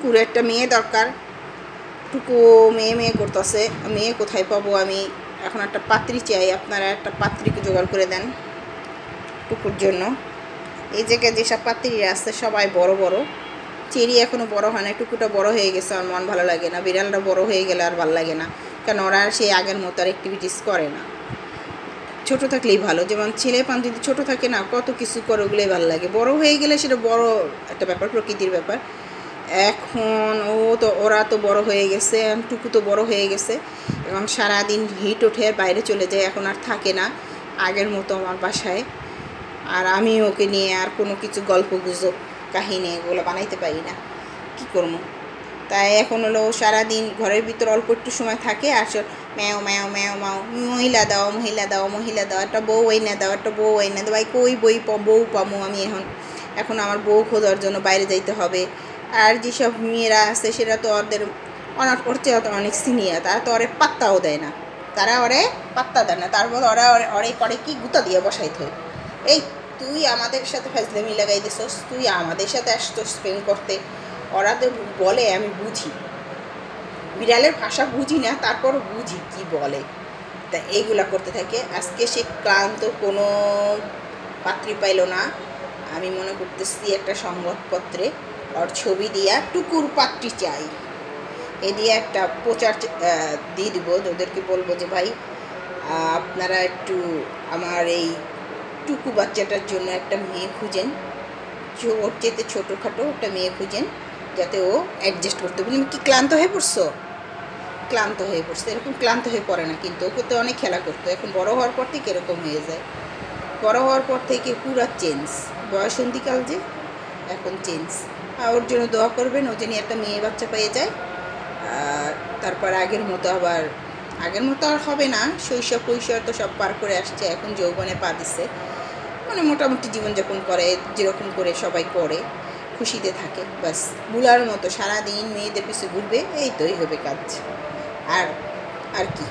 পুরো একটা মেয়ে দরকার। টুকু মেয়ে মেয়ে করতেছে, মেয়ে কোথায় পাবো আমি? এখন একটা পাত্রী চাই, আপনারা একটা পাত্রীকে জোগাড় করে দেন টুকুর জন্য। এই জায়গায় যেসব পাত্রীরা আছে সবাই বড় বড়, চেরি এখনও বড় হয় না, টুকুটা বড় হয়ে গেছে, আমার মন ভালো লাগে না। বিড়ালটা বড় হয়ে গেলে আর ভালো লাগে না, কারণ ওরা আর সেই আগের মতো আর অ্যাক্টিভিটিস করে না। ছোটো থাকলেই ভালো, যেমন ছেলে পান যদি ছোটো থাকে না কত কিছু করে, ওগুলোই ভালো লাগে। বড় হয়ে গেলে সেটা বড় একটা ব্যাপার, প্রকৃতির ব্যাপার। এখন ওরা তো বড় হয়ে গেছে, টুকু তো বড় হয়ে গেছে, এবং সারাদিন হিট ওঠে, বাইরে চলে যায়, এখন আর থাকে না আগের মতো আমার বাসায়। আর আমি ওকে নিয়ে আর কোনো কিছু গল্প গুজব কাহিনী এগুলো বানাইতে পারি না, কি করবো? তাই এখন হলো সারাদিন ঘরের ভিতর অল্প একটু সময় থাকে, আর ম্যাও ম্যাও ম্যাও ম্যাও, মহিলা দাও মহিলা দাও মহিলা দাও, একটা বউ এনে দাও একটা বউ এনে দাও। ভাই কই বউ পামো আমি? এখন আমার বউ খোঁজার জন্য বাইরে যাইতে হবে। আর যেসব মেয়েরা আছে সেটা তো ওদের ওর চেয়ে অনেক সিনিয়র, তারা তো ওরে পাত্তাও দেয় না, তারা ওরে পাত্তা দেয় না। তারপর ওরা ওরে করে কি গুতা দিয়ে বসাইতে হয়। এই তুই আমাদের সাথে ফাজলামি লাগাই দিছস, তুই আমাদের সাথে আসছস স্পেন্ড করতে। ওরা তো বলে, আমি বুঝি, বিড়ালের ভাষা বুঝি না, তারপরও বুঝি কি বলে। তা এইগুলা করতে থাকে। আজকে সে ক্লান্ত, কোনো পাত্রী পাইল না। আমি মনে করতেছি একটা সংবাদপত্রে ওর ছবি দিয়া টুকুর পাত্রী চাই এ দিয়ে একটা প্রচার দিয়ে দিব, ওদেরকে বলবো যে ভাই আপনারা একটু আমার এই টুকু বাচ্চাটার জন্য একটা মেয়ে খুঁজেন, ওর চেয়ে ছোটোখাটো একটা মেয়ে খুঁজেন, যাতে ও অ্যাডজাস্ট করতে। বলি কি ক্লান্ত হয়ে পড়ছো? ক্লান্ত হয়ে পড়ছে, এরকম ক্লান্ত হয়ে পড়ে না, কিন্তু ওকে তো অনেক খেলা করতো। এখন বড় হওয়ার পর থেকে এরকম হয়ে যায়, বড় হওয়ার পর থেকে পুরো চেঞ্জ। বয়সন্ধিকাল যে, এখন চেঞ্জ। ওর জন্য দোয়া করবেন, ও যেন একটা মেয়ে বাচ্চা পেয়ে যায়। আর তারপর আগের মতো আর হবে না। শৈশব কৈশোর তো সব পার করে আসছে, এখন যৌবনে পা দিচ্ছে, মানে মোটামুটি জীবনযাপন করে যেরকম করে সবাই করে, খুশিতে থাকে। বাস বুলার মতো সারাদিন মেয়েদের পিছু ঘুরবে, এই তোই হবে কাজ। আর আর কি।